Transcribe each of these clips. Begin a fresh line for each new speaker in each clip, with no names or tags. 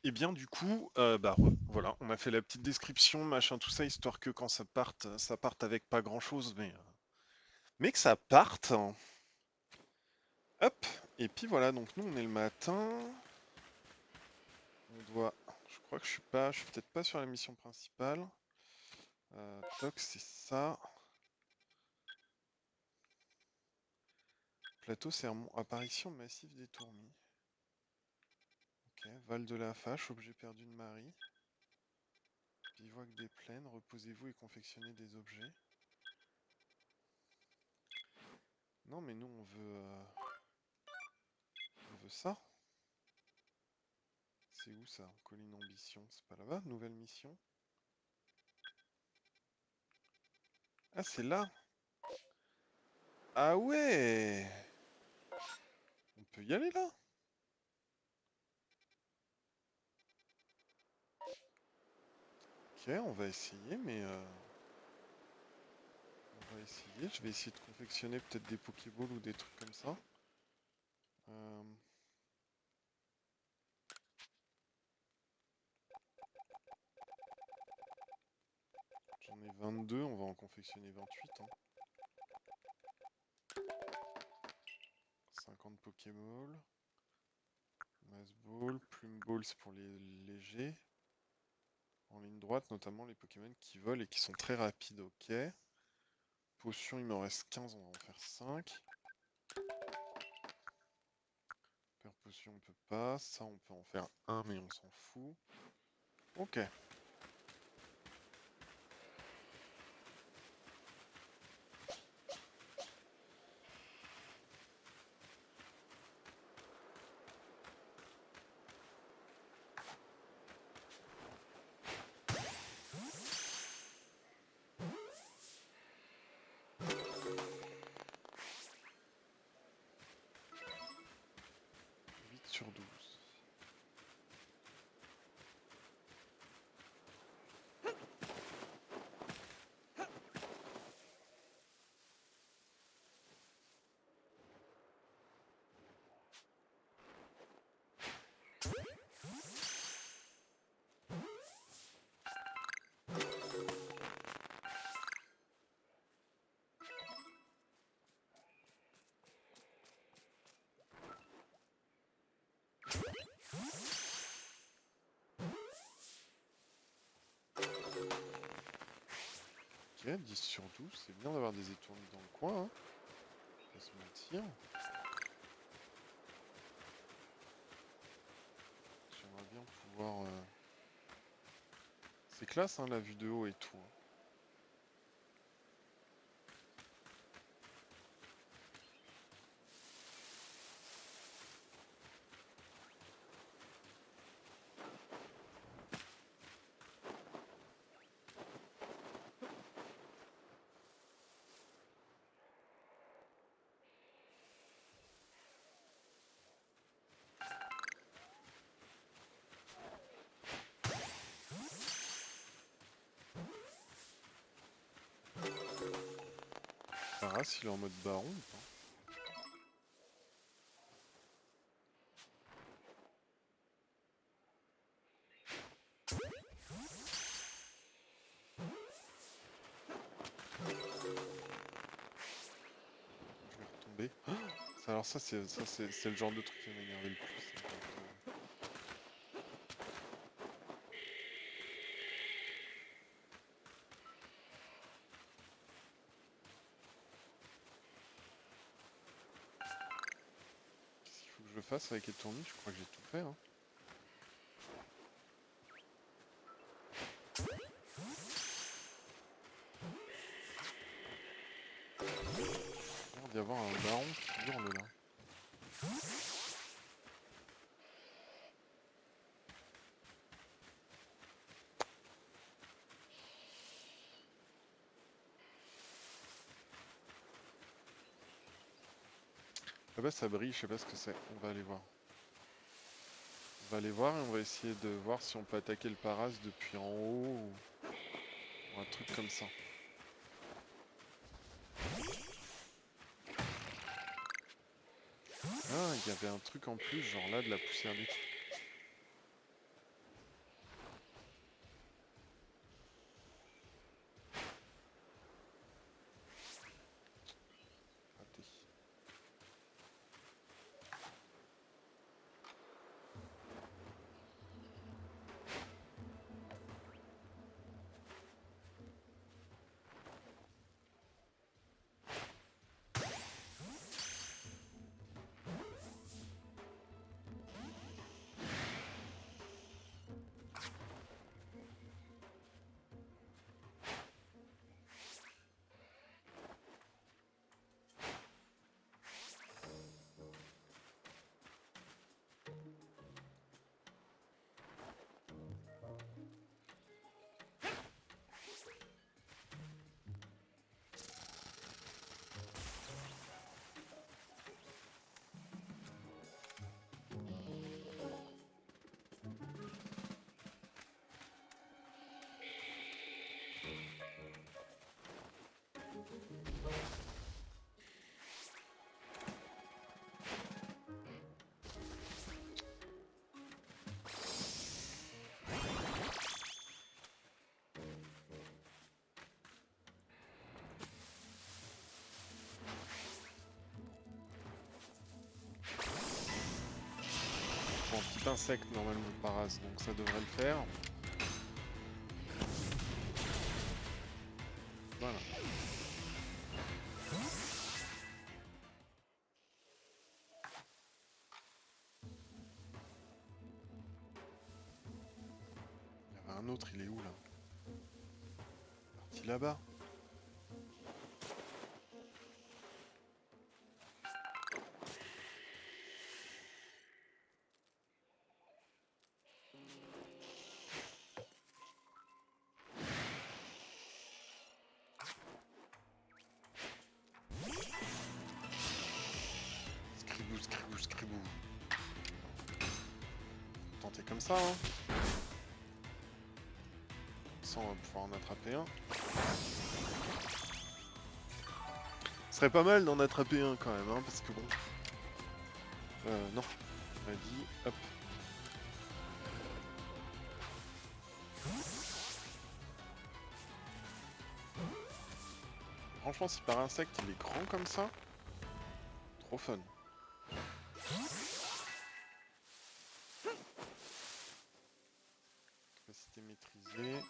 Et bien du coup, voilà, on a fait la petite description, machin, tout ça, histoire que quand ça parte avec pas grand-chose, mais que ça parte, hein. Hop, et puis voilà, donc nous on est le matin, on doit, je crois que je suis peut-être pas sur la mission principale. Toc, c'est ça. Plateau sermon, apparition massive des tourmis. Ok, Val de la Fâche, objet perdu de Marie. Bivouac des plaines, reposez-vous et confectionnez des objets. Non mais nous on veut ça. C'est où ça? Colline Ambition, c'est pas là-bas? Nouvelle mission? Ah, c'est là! Ah ouais! On peut y aller là? Ok, on va essayer, on va essayer. Je vais essayer de confectionner peut-être des Pokéballs ou des trucs comme ça. Euh, J'en ai 22, on va en confectionner 28, hein. 50 Pokéballs. Mass Ball, Plume Ball, c'est pour les légers. En ligne droite, notamment les Pokémon qui volent et qui sont très rapides, ok. Potions, il m'en reste 15, on va en faire 5. Faire potion, on peut pas. Ça, on peut en faire un, mais on s'en fout. Ok. 8/12. Ok, 10/12, c'est bien d'avoir des étournis dans le coin, hein. Pas se mentir. J'aimerais bien pouvoir... C'est classe, hein, la vue de haut et tout, hein. Paras, il est en mode baron ou pas? Je vais retomber. Alors ça, c'est le genre de truc qui va m'énerver le plus, ça, Qu'est-ce qu'il faut que je fasse avec les tournis? Je crois que j'ai tout fait, hein. Il a l'air d'y avoir un baron qui hurle là. Là-bas ça brille, je sais pas ce que c'est. On va aller voir. On va aller voir et on va essayer de voir si on peut attaquer le Paras depuis en haut ou un truc comme ça. Ah, il y avait un truc en plus, genre là de la poussière d'étoile. faut un type insecte normalement par as, donc ça devrait le faire. Voilà. Il y avait un autre, il est où là? Parti là-bas. Scribou, scribou, scribou. Tenter comme ça, hein. Ça, on va pouvoir en attraper un. Ce serait pas mal d'en attraper un quand même, hein, parce que bon. Non. On a dit, hop. Franchement, si par insecte il est grand comme ça, trop fun. Capacité maîtrisée.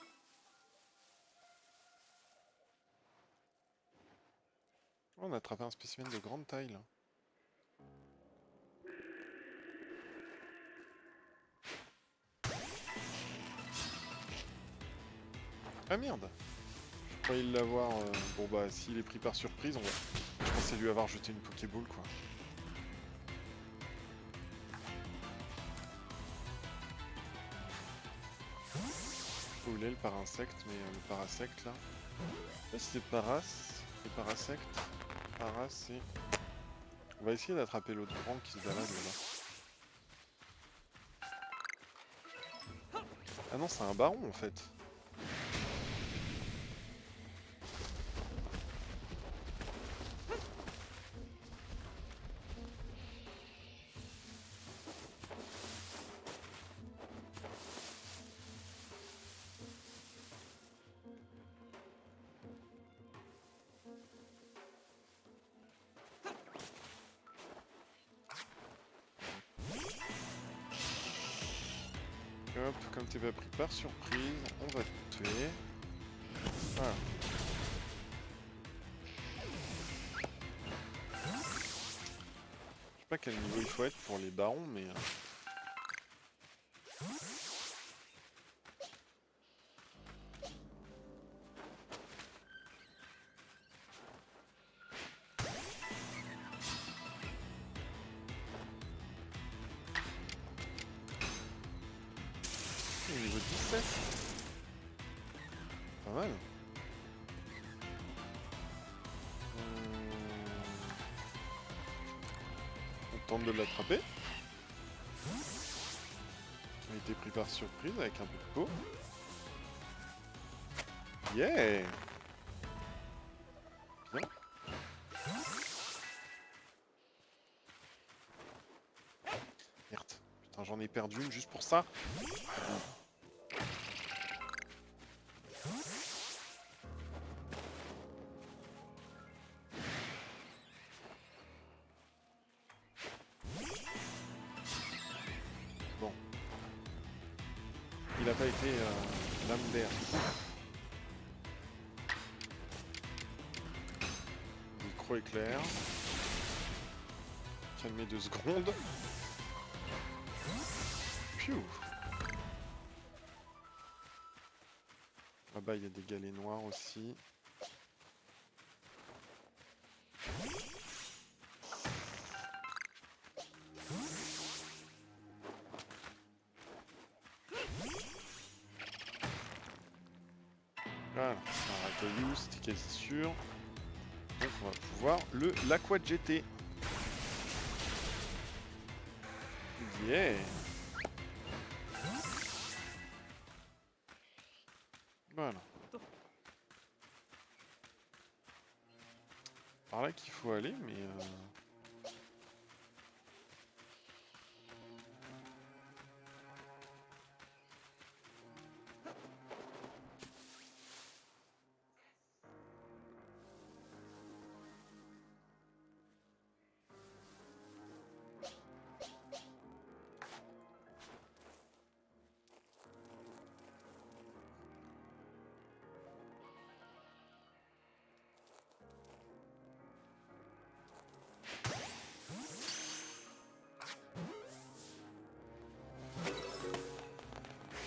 Oh, on a attrapé un spécimen de grande taille là. Ah merde! Je croyais l'avoir. Bon bah, s'il est pris par surprise, je pensais lui avoir jeté une Pokéball quoi. Je voulais le parasecte, mais le parasecte là. Là c'est paras. C'est parasecte. Paras c'est. On va essayer d'attraper l'autre grand qui se balade là-bas. Ah non, c'est un baron en fait. Hop, comme t'es pas pris par surprise, on va te tuer. Voilà. Je sais pas quel niveau il faut être pour les barons, mais... Niveau 17. Pas mal. On tente de l'attraper. On a été pris par surprise avec un peu de peau. Yeah! Bien. Merde. Putain, j'en ai perdu une juste pour ça. Bon. Il a pas été l'âme d'air. Micro éclair. Calmer 2 secondes. Piou. Là-bas, il y a des galets noirs aussi. Voilà, un caillou, c'était quasi sûr. Donc on va pouvoir l'Aqua GT. Yeah! Voilà. Par là qu'il faut aller, mais...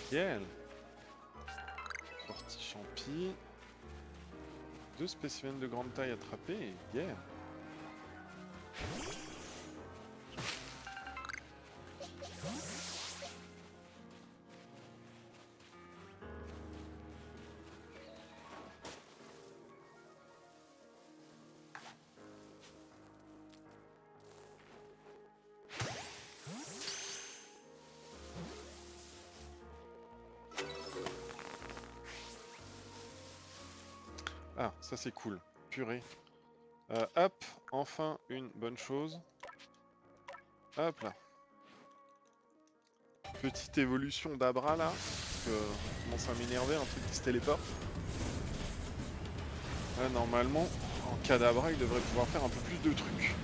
Nickel. Sortie champi. 2 spécimens de grande taille attrapés. Yeah. Ah, ça c'est cool. Purée. Hop, enfin une bonne chose. Hop là. Petite évolution d'Abra là. Parce que ça commence à m'énerver un truc qui se téléporte. Là, normalement, en cas d'Abra, il devrait pouvoir faire un peu plus de trucs.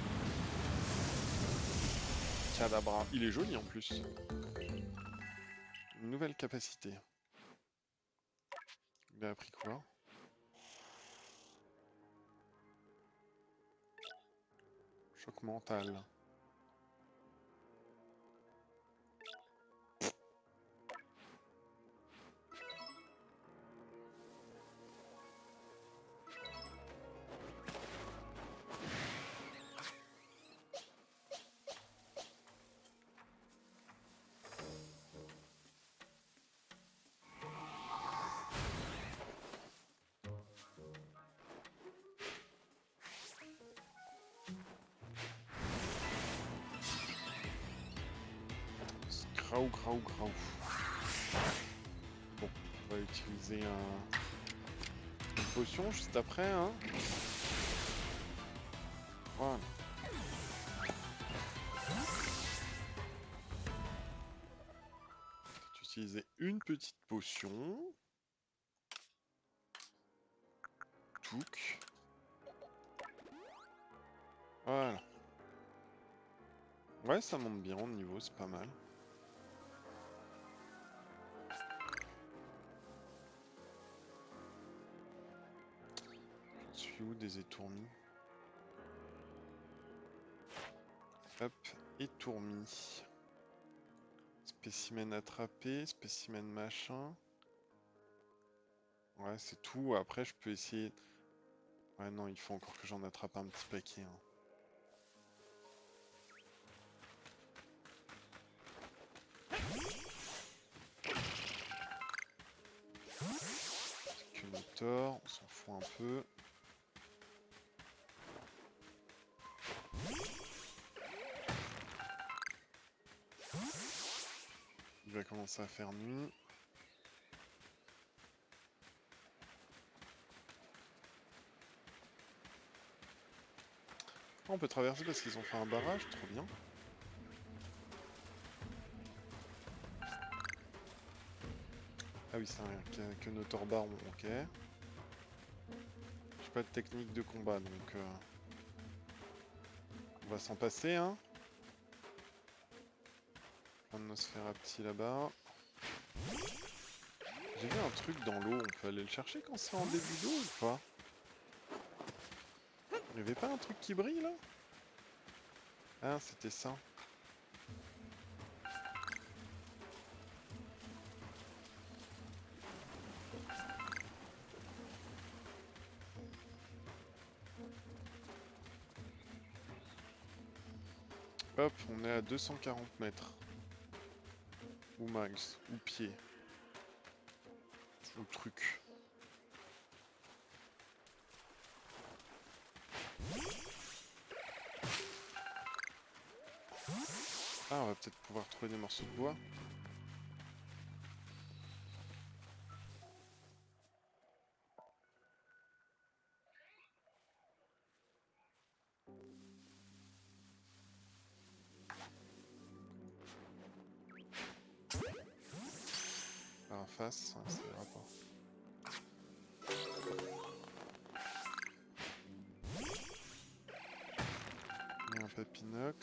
Cadabra. Il est joli en plus. Une nouvelle capacité. Il a appris quoi? Choc mental. Graou, graou, graou. Bon, on va utiliser une potion juste après, hein. Voilà. Je vais utiliser une petite potion. Touk. Voilà. Ouais, ça monte bien au niveau, c'est pas mal. Je suis où des étourmis? Hop, étourmis. Spécimen attrapé, spécimen machin. Ouais, c'est tout. Après, je peux essayer... Ouais, non, il faut encore que j'en attrape un petit paquet. Hein. Que le tort, on s'en fout un peu. Il va commencer à faire nuit. Oh, on peut traverser parce qu'ils ont fait un barrage, trop bien. Ah oui, c'est que nos torbards ont, ok. J'ai pas de technique de combat, donc on va s'en passer, hein. Un Nosferapti là-bas. J'ai vu un truc dans l'eau, on peut aller le chercher quand c'est en début d'eau ou pas? Il y avait pas un truc qui brille là? Ah, c'était ça. Hop, on est à 240 mètres. Ou max, ou pied. Ou truc. Ah, on va peut-être pouvoir trouver des morceaux de bois. Par en face, ça ira pas. Il y a un papinox.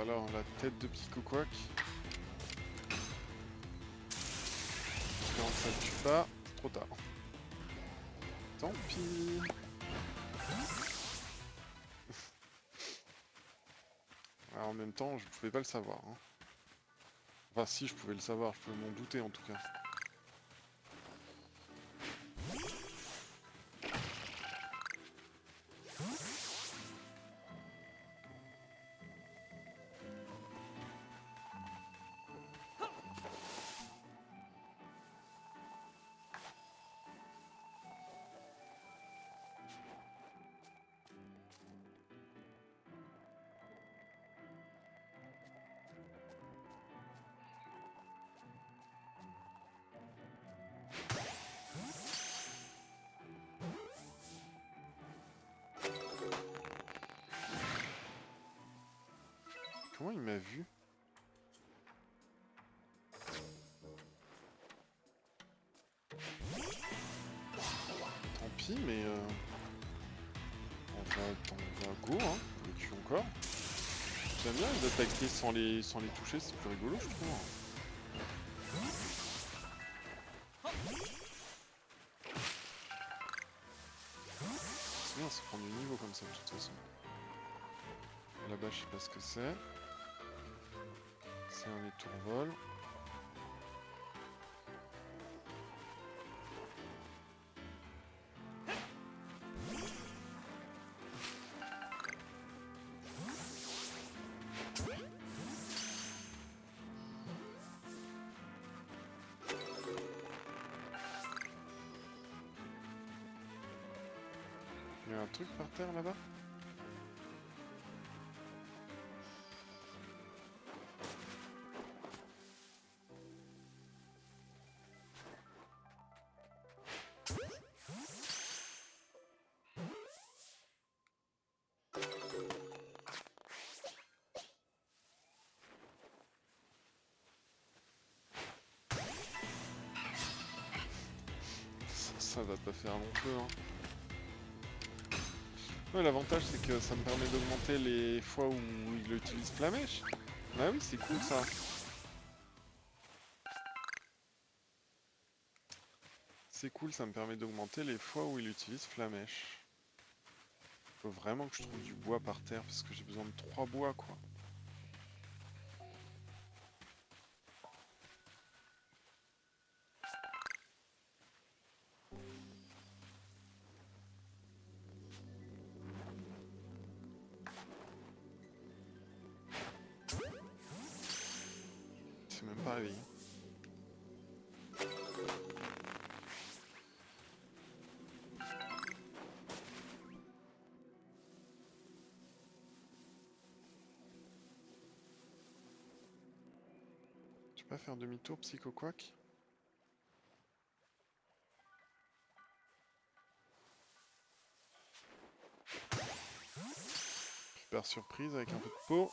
Alors, la tête de Psychoquack. Espérant que ça ne tue pas, c'est trop tard. Tant pis. Alors, en même temps, je pouvais pas le savoir. Hein. Enfin, si, je pouvais le savoir, je pouvais m'en douter en tout cas. Comment il m'a vu? Tant pis, mais on va go, hein. On le tue encore. J'aime bien les attaquer sans les toucher, c'est plus rigolo, je trouve. C'est bien, ça prend du niveau comme ça, de toute façon. Là-bas, je sais pas ce que c'est. C'est un étourvol. Il y a un truc par terre là-bas? Ça va pas faire long feu, hein. Ouais, l'avantage c'est que ça me permet d'augmenter les fois où il utilise Flamèche. Bah oui, c'est cool ça. C'est cool, ça me permet d'augmenter les fois où il utilise Flamèche. Faut vraiment que je trouve du bois par terre parce que j'ai besoin de 3 bois quoi. C'est même pas réveillé. Tu peux pas faire demi-tour, Psychoquack? Super surprise avec un peu de peau.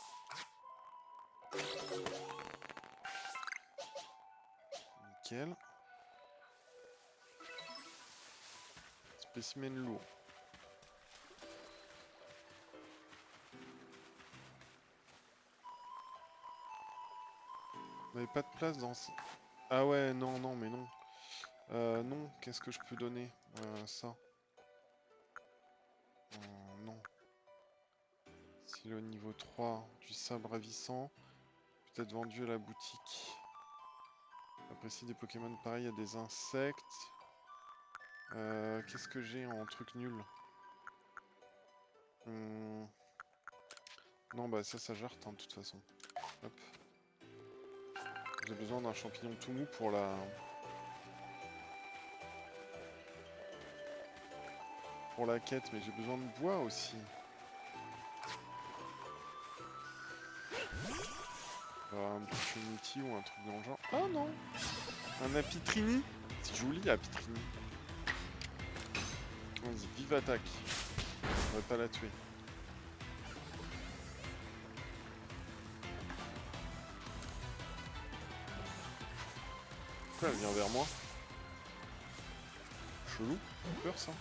Nickel. Spécimen lourd. On avait pas de place dans... Ah ouais, non, non, mais non. Non, qu'est-ce que je peux donner? Ça. Non. Si le niveau 3 du sabre ravissant peut être vendu à la boutique. Après, si des Pokémon pareils, il y a des insectes. Qu'est-ce que j'ai en truc nul? Non, bah ça jarte, hein, de toute façon. Hop. J'ai besoin d'un champignon tout mou pour la... Pour la quête, mais j'ai besoin de bois aussi. Un petit Unity ou un truc dans le genre. Oh non! Un Apitrini! C'est joli, Apitrini. Vas-y, vive attaque. On va pas la tuer. Pourquoi elle vient vers moi? Chelou, peur ça.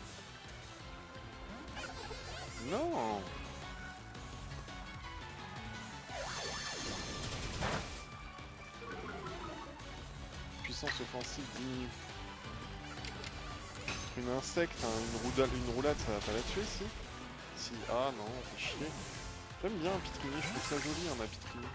Non! puissance offensive diminue. Une insecte, hein, une roulade, ça va pas la tuer, si? Si, ah non, fait chier. J'aime bien un Pitrini, je trouve ça joli, hein, ma Pitrini.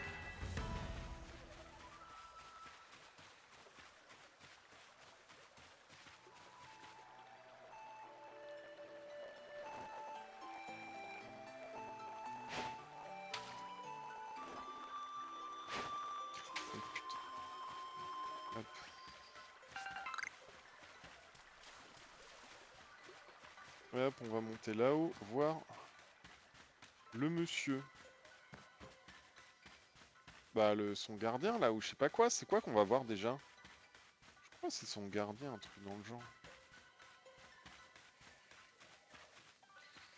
Oh, putain. Hop. Ouais, hop, on va monter là-haut, voir le monsieur. Bah, son gardien, là, ou je sais pas quoi, c'est quoi qu'on va voir déjà? Je crois que c'est son gardien, un truc dans le genre.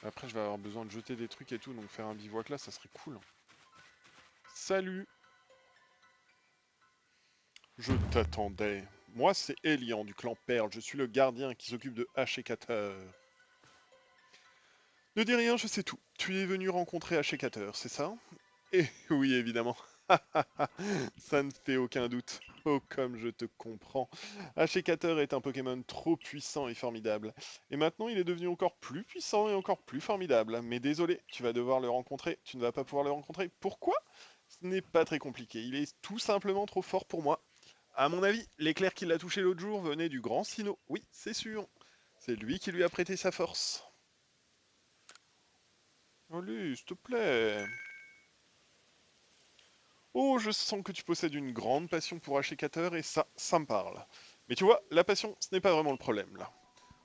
Après, je vais avoir besoin de jeter des trucs et tout, donc faire un bivouac là, ça serait cool. Salut! Je t'attendais. Moi, c'est Elian du clan Perle. Je suis le gardien qui s'occupe de Hachécateur. Ne dis rien, je sais tout. Tu es venu rencontrer Hachécateur, c'est ça? Eh oui, évidemment. Ça ne fait aucun doute. Oh, comme je te comprends. Hachécateur est un Pokémon trop puissant et formidable. Et maintenant, il est devenu encore plus puissant et encore plus formidable. Mais désolé, tu vas devoir le rencontrer. Tu ne vas pas pouvoir le rencontrer. Pourquoi? Ce n'est pas très compliqué. Il est tout simplement trop fort pour moi. À mon avis, l'éclair qui l'a touché l'autre jour venait du grand Sinnoh. Oui, c'est sûr. C'est lui qui lui a prêté sa force. Allez, s'il te plaît. Oh, je sens que tu possèdes une grande passion pour Hachécateur et ça me parle. Mais tu vois, la passion, ce n'est pas vraiment le problème là.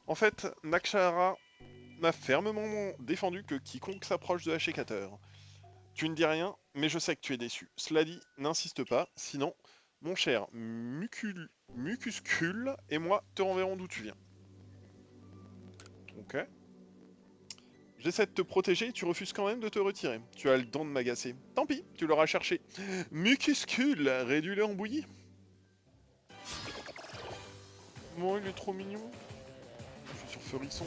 En fait, Nakshara m'a fermement défendu que quiconque s'approche de Hachécateur. Tu ne dis rien, mais je sais que tu es déçu. Cela dit, n'insiste pas, sinon, mon cher Mucuscule et moi te renverrons d'où tu viens. Ok. J'essaie de te protéger, tu refuses quand même de te retirer. Tu as le don de m'agacer. Tant pis, tu l'auras cherché. Mucuscule, réduis-le en bouillie. Moi, il est trop mignon. Je suis sur Ferisson.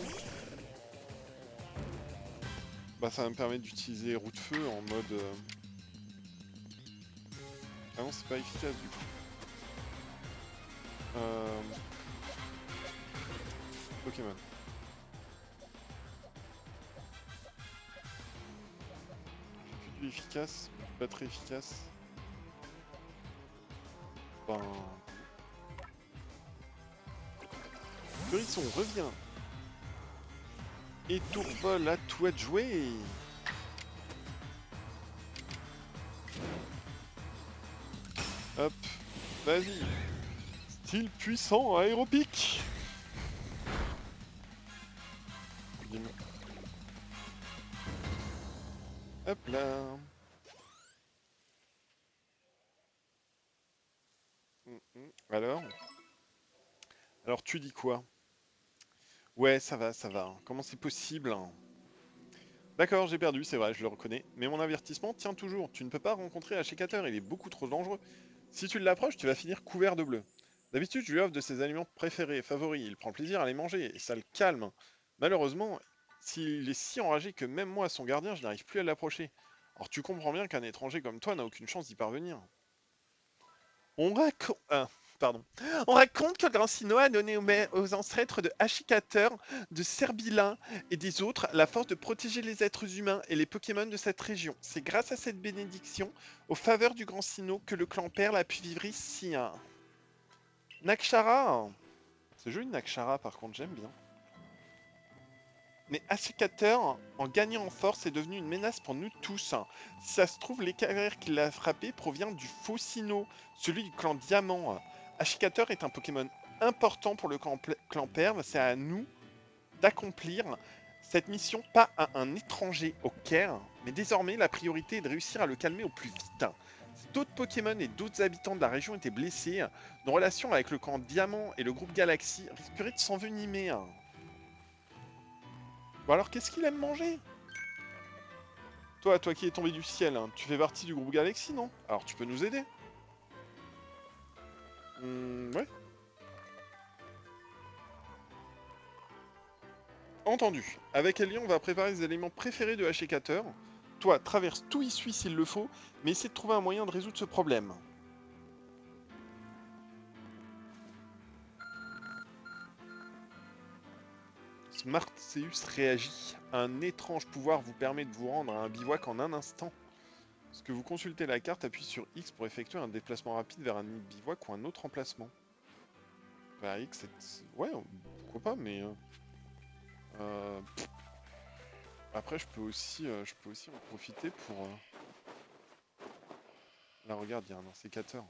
Bah, ça va me permettre d'utiliser roue de feu en mode... Ah non, c'est pas efficace du coup. Pokémon. J'ai plus du efficace, pas très efficace. Ben... Ferisson, reviens. Et Tourbol, à toi de jouer. Hop, vas-y. Style puissant, aéropique. Hop là. Alors? Alors tu dis quoi? Ouais, ça va, ça va. Comment c'est possible? D'accord, j'ai perdu, c'est vrai, je le reconnais. Mais mon avertissement tient toujours. Tu ne peux pas rencontrer Hachécateur, il est beaucoup trop dangereux. Si tu l'approches, tu vas finir couvert de bleu. D'habitude, je lui offre de ses aliments préférés, favoris. Il prend plaisir à les manger, et ça le calme. Malheureusement, s'il est si enragé que même moi, son gardien, je n'arrive plus à l'approcher. Alors tu comprends bien qu'un étranger comme toi n'a aucune chance d'y parvenir. On raconte... pardon. On raconte que le grand Sinnoh a donné aux ancêtres de Hachécateur, de Serbilin et des autres la force de protéger les êtres humains et les Pokémon de cette région. C'est grâce à cette bénédiction, aux faveurs du grand Sinnoh, que le clan Perle a pu vivre ici. Nakshara. C'est joli Nakshara par contre, j'aime bien. Mais Hachécateur, en gagnant en force, est devenu une menace pour nous tous. Si ça se trouve, l'éclair qui l'a frappé provient du faux Sinnoh, celui du clan Diamant. Hachécateur est un Pokémon important pour le clan Perle. C'est à nous d'accomplir cette mission, pas à un étranger au Caire. Mais désormais, la priorité est de réussir à le calmer au plus vite. Si d'autres Pokémon et d'autres habitants de la région étaient blessés, nos relations avec le clan Diamant et le groupe Galaxy risqueraient de s'envenimer. Bon alors, qu'est-ce qu'il aime manger? Toi qui es tombé du ciel, hein, tu fais partie du groupe Galaxy, non? Alors tu peux nous aider? Ouais. Entendu. Avec Elion, on va préparer les éléments préférés de Hachécateur. Toi, traverse tout Issui s'il le faut, mais essaie de trouver un moyen de résoudre ce problème. Smartseus réagit. Un étrange pouvoir vous permet de vous rendre à un bivouac en un instant. Lorsque vous consultez la carte, appuyez sur X pour effectuer un déplacement rapide vers un bivouac ou un autre emplacement. Bah X, c'est... Ouais, pourquoi pas, mais... euh, Après, je peux aussi en profiter pour... Là, regarde, il y a un insécateur.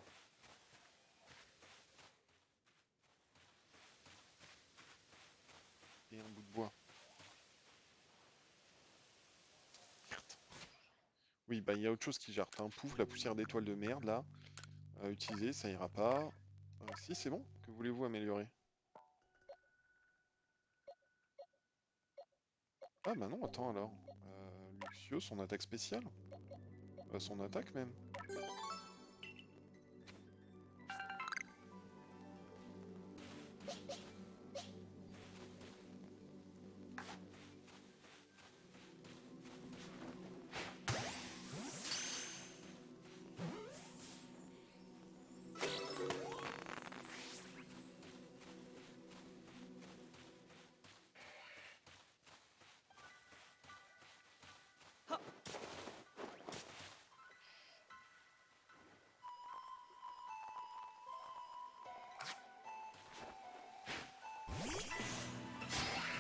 Et un bout de bois. Merde. Oui, bah il y a autre chose qui gère. T'as un pouf, la poussière d'étoile de merde, là. Utiliser, ça ira pas. Si, c'est bon. Que voulez-vous améliorer? Ah bah non, attends alors. Luxio, son attaque spéciale? Son attaque même.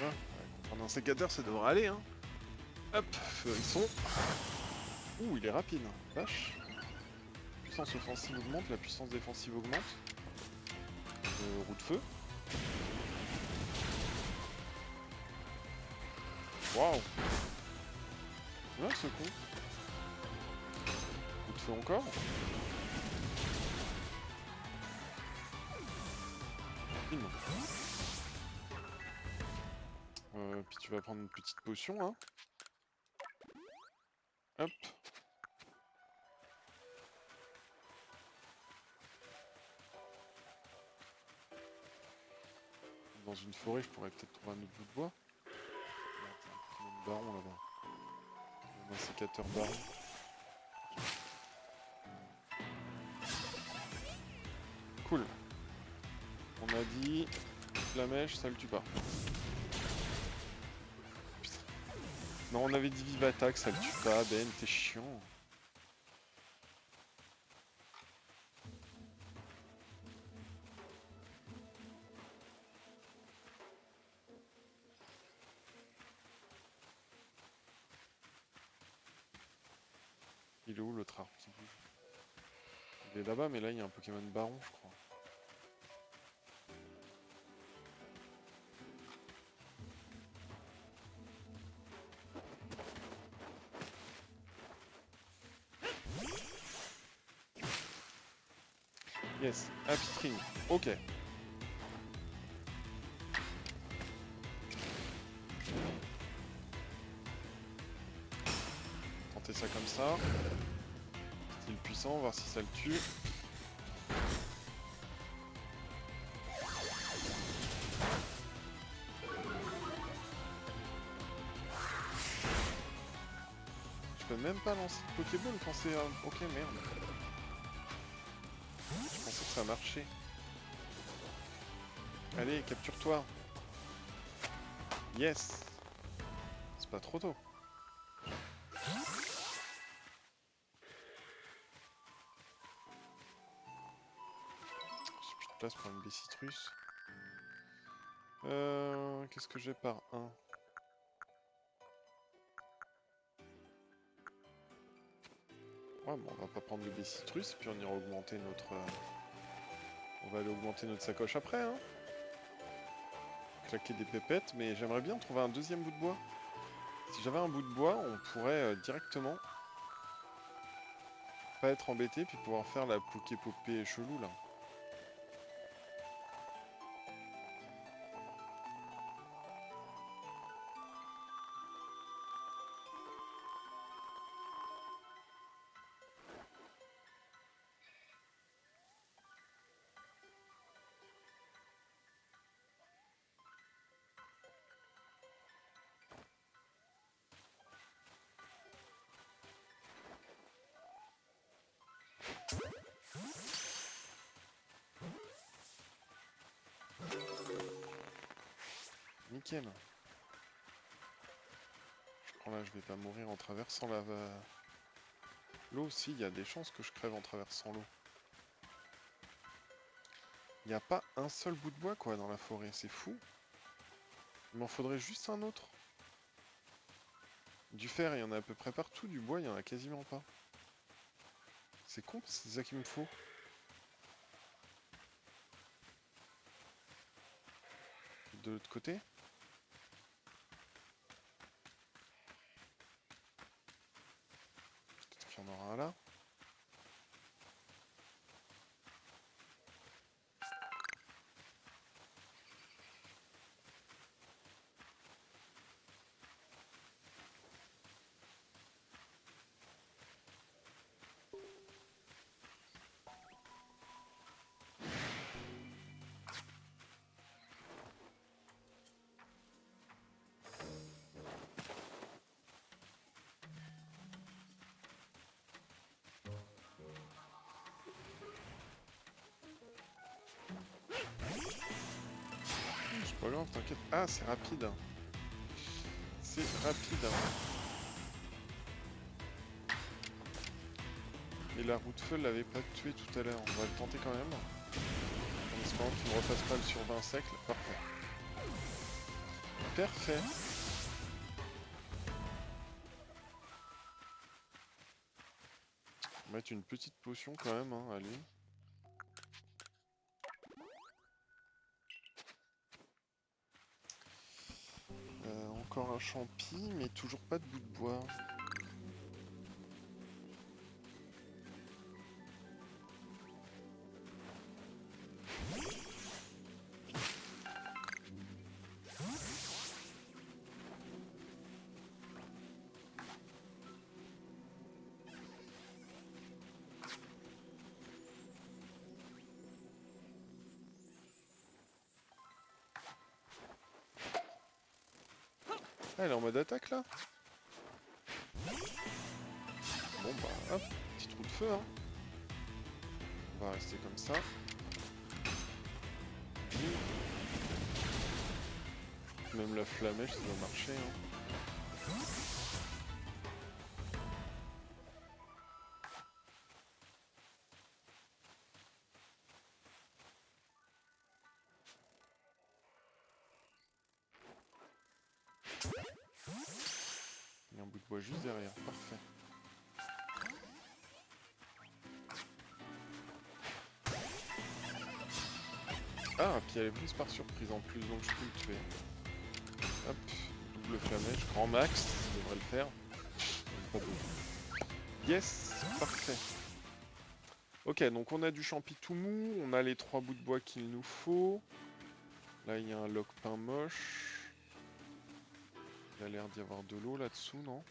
Ah, contre un insécateur, ça devrait aller, hein. Hop, feurisson. Ouh, il est rapide. Vache. La puissance offensive augmente, la puissance défensive augmente. Roue de feu. Waouh. Ouais, ce con. Roue de feu encore. Bim. Puis tu vas prendre une petite potion, hein. Hop. Dans une forêt, je pourrais peut-être trouver un autre bout de bois. Merde, il y a un Pokémon baron là-bas. Un insécateur baron. Cool. On a dit... La mèche, ça le tue pas. Putain. Non, on avait dit vive attaque, ça le tue pas. Ben, t'es chiant. Il est où l'autre arbre qui bouge? Il est là-bas, mais là il y a un Pokémon baron, je crois. Yes, Happy String. Ok. Tenter ça comme ça. Style puissant, voir si ça le tue. Je peux même pas lancer de Pokéball quand c'est... Ok, merde. Je pensais que ça marchait. Allez, capture-toi. Yes. C'est pas trop tôt. J'ai plus de place pour une Bessitrus. Qu'est-ce que j'ai par 1? Ouais, bon, on va pas prendre le Bessitrus, puis on ira augmenter notre... On va aller augmenter notre sacoche après, hein. Claquer des pépettes, mais j'aimerais bien trouver un deuxième bout de bois. Si j'avais un bout de bois, on pourrait directement pas être embêté, puis pouvoir faire la Poképopée chelou, là. Nickel. Oh là, je vais pas mourir en traversant la... l'eau aussi, il y a des chances que je crève en traversant l'eau. Il n'y a pas un seul bout de bois quoi dans la forêt, c'est fou. Il m'en faudrait juste un autre. Du fer, il y en a à peu près partout, du bois, il y en a quasiment pas. C'est con, c'est ça qu'il me faut. De l'autre côté? Peut-être qu'il y en aura un là. C'est pas grave, t'inquiète. Ah, c'est rapide. C'est rapide. Et la roue de feu l'avait pas tué tout à l'heure. On va le tenter quand même. En espérant qu'il ne refasse pas le sur 20 siècles. Parfait. Parfait. On va mettre une petite potion quand même, hein, allez. Encore un champi, mais toujours pas de bout de bois. Ah, elle est en mode attaque là? Bon bah hop, petit trou de feu hein. On va rester comme ça. Même la flamèche ça doit marcher hein. Il y a un bout de bois juste derrière, parfait. Ah, puis elle est prise par surprise en plus, donc je peux le tuer. Hop, double flamèche, grand max, ça devrait le faire. Pas double. Yes, parfait. Ok, donc on a du champi tout mou, on a les 3 bouts de bois qu'il nous faut. Là, il y a un lock-pain moche. Il a l'air d'y avoir de l'eau là-dessous, non?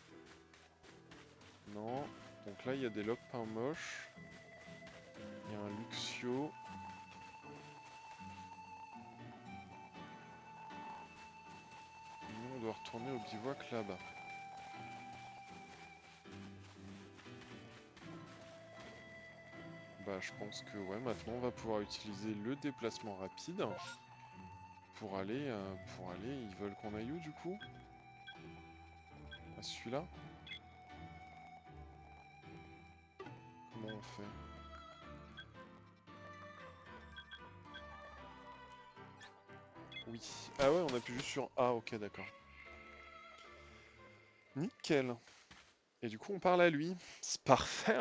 Non. Donc là, il y a des lock-pains moches. Il y a un Luxio. Nous, on doit retourner au bivouac là-bas. Bah, je pense que ouais, maintenant on va pouvoir utiliser le déplacement rapide pour aller, ils veulent qu'on aille où du coup? À celui-là? Comment on fait? Oui. Ah ouais, on appuie juste sur A, ok, d'accord. Nickel. Et du coup, on parle à lui. C'est parfait.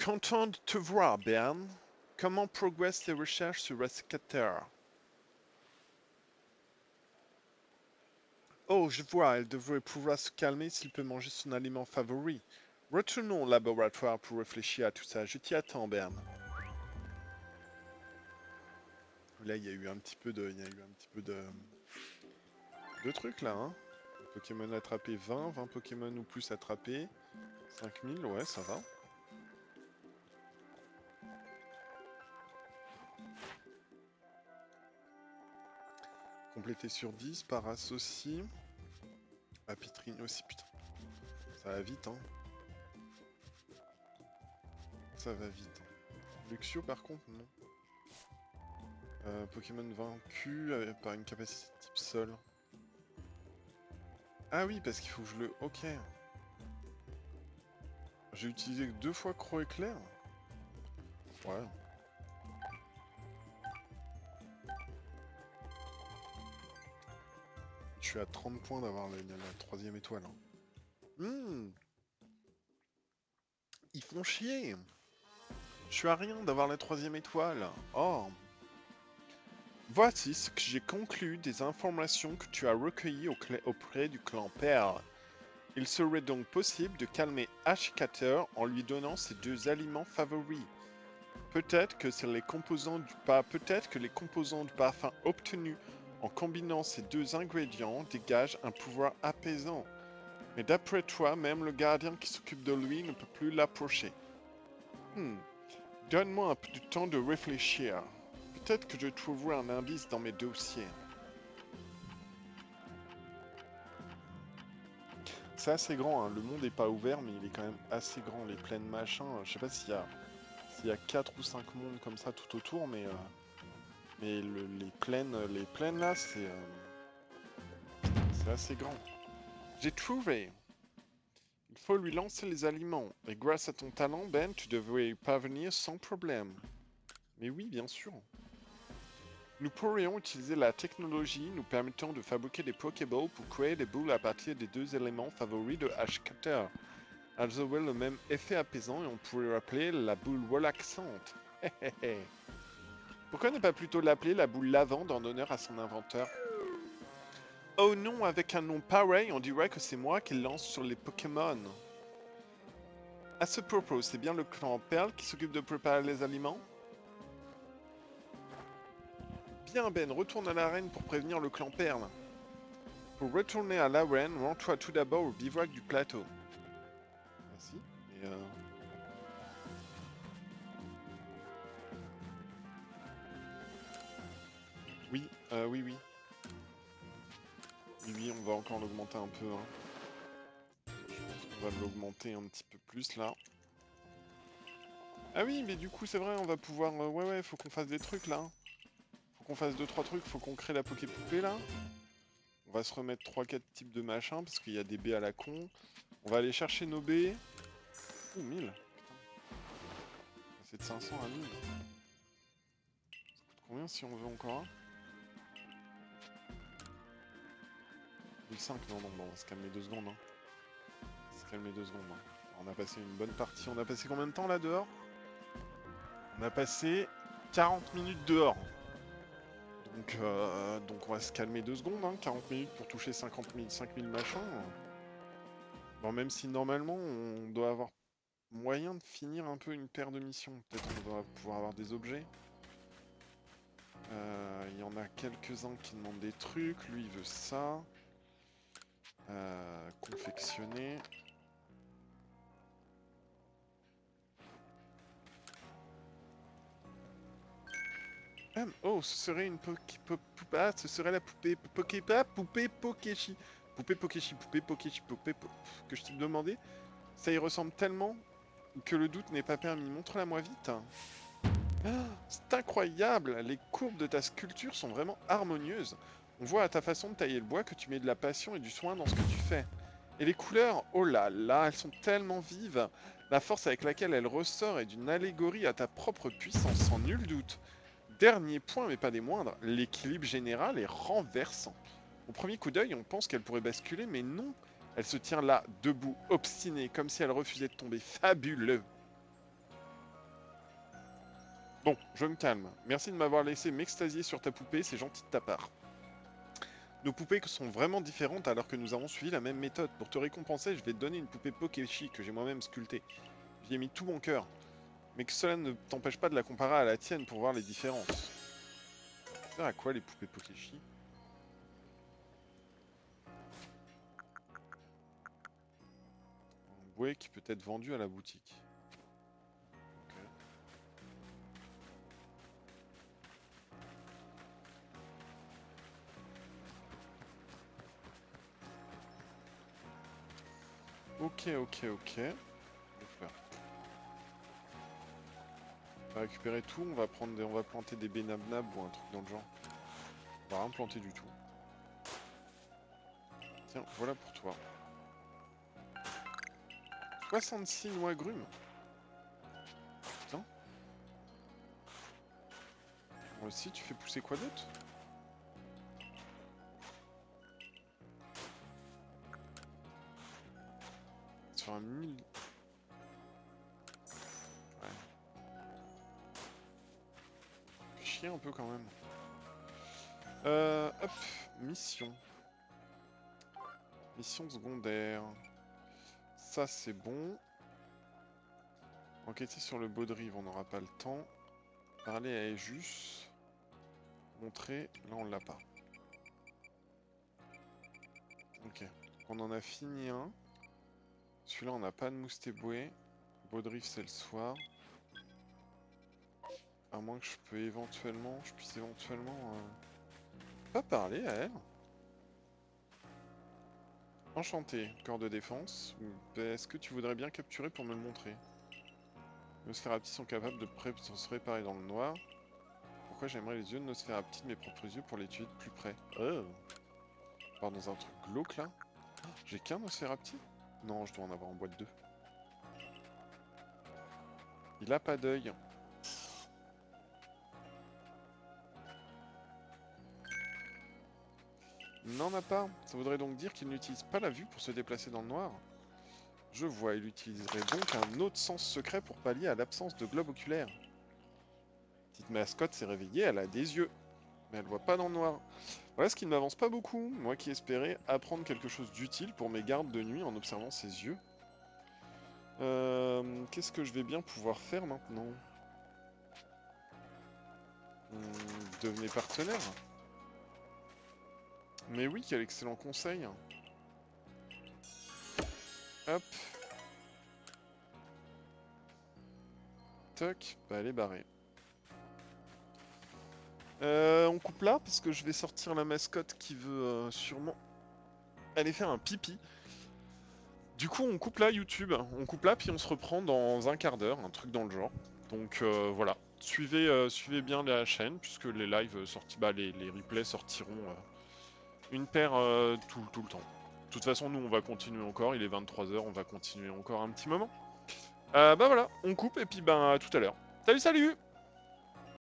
Content de te voir, Ben. Comment progressent les recherches sur Rescater? Oh, je vois, elle devrait pouvoir se calmer s'il peut manger son aliment favori. Retournons au laboratoire pour réfléchir à tout ça. Je t'y attends, Ben. Là, il y a eu un petit peu de... de trucs, là, hein. Pokémon attrapé 20, 20 Pokémon ou plus attrapés. 5000, ouais, ça va. Complété sur 10, Paras aussi. Apitrine aussi, putain. Ça va vite, hein. Ça va vite. Luxio, par contre, non. Pokémon vaincu par une capacité type sol. Ah oui, parce qu'il faut que je le... Ok. J'ai utilisé 2 fois Croc Éclair. Ouais. Je suis à 30 points d'avoir la 3ème étoile. Ils font chier. Je suis à rien d'avoir la 3ème étoile. Oh. Voici ce que j'ai conclu des informations que tu as recueillies auprès du clan Pearl. Il serait donc possible de calmer Ashcatter en lui donnant ses 2 aliments favoris. Peut-être que les composants du parfum obtenus en combinant ces 2 ingrédients dégagent un pouvoir apaisant. Mais d'après toi, même le gardien qui s'occupe de lui ne peut plus l'approcher. Donne-moi un peu de temps de réfléchir. Peut-être que je trouverai un indice dans mes dossiers. C'est assez grand, hein. Le monde n'est pas ouvert, mais il est quand même assez grand. Les plaines machin, je sais pas s'il y a 4 ou 5 mondes comme ça tout autour, mais les plaines là, c'est assez grand. J'ai trouvé. Il faut lui lancer les aliments. Et grâce à ton talent, Ben, tu devrais y parvenir sans problème. Mais oui, bien sûr. Nous pourrions utiliser la technologie nous permettant de fabriquer des Pokéballs pour créer des boules à partir des 2 éléments favoris de Ashcatter. Elles auraient le même effet apaisant et on pourrait l'appeler la boule relaxante. Pourquoi ne pas plutôt l'appeler la boule lavande en honneur à son inventeur? Oh non, avec un nom pareil, on dirait que c'est moi qui lance sur les Pokémon. À ce propos, c'est bien le clan Pearl qui s'occupe de préparer les aliments? Bien Ben, retourne à l'arène pour prévenir le clan Pearl. Pour retourner à l'arène, rends-toi tout d'abord au bivouac du plateau. Merci. Et Oui, oui, oui. Oui, on va encore l'augmenter un peu. Hein. On va l'augmenter un petit peu plus là. Ah oui, mais du coup, c'est vrai, on va pouvoir... ouais, faut qu'on fasse des trucs là. Faut qu'on fasse 2-3 trucs, faut qu'on crée la Poké-Poupée là. On va se remettre 3-4 types de machins parce qu'il y a des baies à la con. On va aller chercher nos baies. Ouh, 1000. Putain. C'est de 500 à 1000. Ça coûte combien si on veut encore un? 1005, non, non, on va se calmer 2 secondes. Hein. On va se calmer 2 secondes. Hein. On a passé une bonne partie. On a passé combien de temps là dehors? On a passé 40 minutes dehors. Donc on va se calmer 2 secondes. Hein. 40 minutes pour toucher 5000 machins. Bon, même si normalement on doit avoir moyen de finir un peu une paire de missions. Peut-être on doit pouvoir avoir des objets. Il y en a quelques-uns qui demandent des trucs. Lui, il veut ça. Confectionner. Oh, ce serait une ah, ce serait la poupée poupée Pokéchi. Poupée Pokéchi, que je t'ai demandé. Ça y ressemble tellement que le doute n'est pas permis. Montre-la moi vite. Ah, c'est incroyable. Les courbes de ta sculpture sont vraiment harmonieuses. On voit à ta façon de tailler le bois que tu mets de la passion et du soin dans ce que tu fais. Et les couleurs, oh là là, elles sont tellement vives. La force avec laquelle elle ressort est d'une allégorie à ta propre puissance, sans nul doute. Dernier point, mais pas des moindres, l'équilibre général est renversant. Au premier coup d'œil, on pense qu'elle pourrait basculer, mais non. Elle se tient là, debout, obstinée, comme si elle refusait de tomber. Fabuleux. Bon, je me calme. Merci de m'avoir laissé m'extasier sur ta poupée, c'est gentil de ta part. Nos poupées sont vraiment différentes alors que nous avons suivi la même méthode. Pour te récompenser, je vais te donner une poupée Pokéchi que j'ai moi-même sculptée. J'y ai mis tout mon cœur. Mais que cela ne t'empêche pas de la comparer à la tienne pour voir les différences. Ça sert à quoi les poupées Pokéchi? Un bouet qui peut être vendu à la boutique. Ok, ok. On va récupérer tout, on va planter des bénabnab ou un truc dans le genre. On va rien planter du tout. Tiens, voilà pour toi. 66 noix agrumes. Putain. Moi aussi, tu fais pousser quoi d'autre? Sur un 1000... Ouais. Fait chier un peu quand même. Hop, mission. Mission secondaire. Ça, c'est bon. Enquêter sur le Baudrive, on n'aura pas le temps. Parler à Ejus. Montrer, là on l'a pas. Ok. On en a fini un. Celui-là, on n'a pas de Moustéboué. Baudrive, c'est le soir. À moins que je puisse éventuellement pas parler à elle. Enchanté, corps de défense. Est-ce que tu voudrais bien capturer pour me le montrer? Nosferapti sont capables de se réparer dans le noir. Pourquoi j'aimerais les yeux de Nosferapti de mes propres yeux pour l'étudier de plus près? Oh. On part dans un truc glauque là. J'ai qu'un Nosferapti? Non, je dois en avoir en boîte 2. Il a pas d'œil. N'en a pas. Ça voudrait donc dire qu'il n'utilise pas la vue pour se déplacer dans le noir. Je vois, il utiliserait donc un autre sens secret pour pallier à l'absence de globe oculaire. Petite mascotte s'est réveillée, elle a des yeux. Mais elle voit pas dans le noir. Voilà ce qui ne m'avance pas beaucoup. Moi qui espérais apprendre quelque chose d'utile pour mes gardes de nuit en observant ses yeux. Qu'est-ce que je vais bien pouvoir faire maintenant? Devenez partenaire. Mais oui, quel excellent conseil. Hop. Toc, bah elle est barrée. On coupe là, parce que je vais sortir la mascotte qui veut sûrement aller faire un pipi. Du coup, on coupe là, YouTube. On coupe là, puis on se reprend dans un quart d'heure, un truc dans le genre. Donc voilà. Suivez bien la chaîne, puisque les lives sortis, les replays sortiront une paire tout le temps. De toute façon, nous, on va continuer encore. Il est 23 h, on va continuer encore un petit moment. Bah voilà, on coupe, et puis à tout à l'heure. Salut, salut!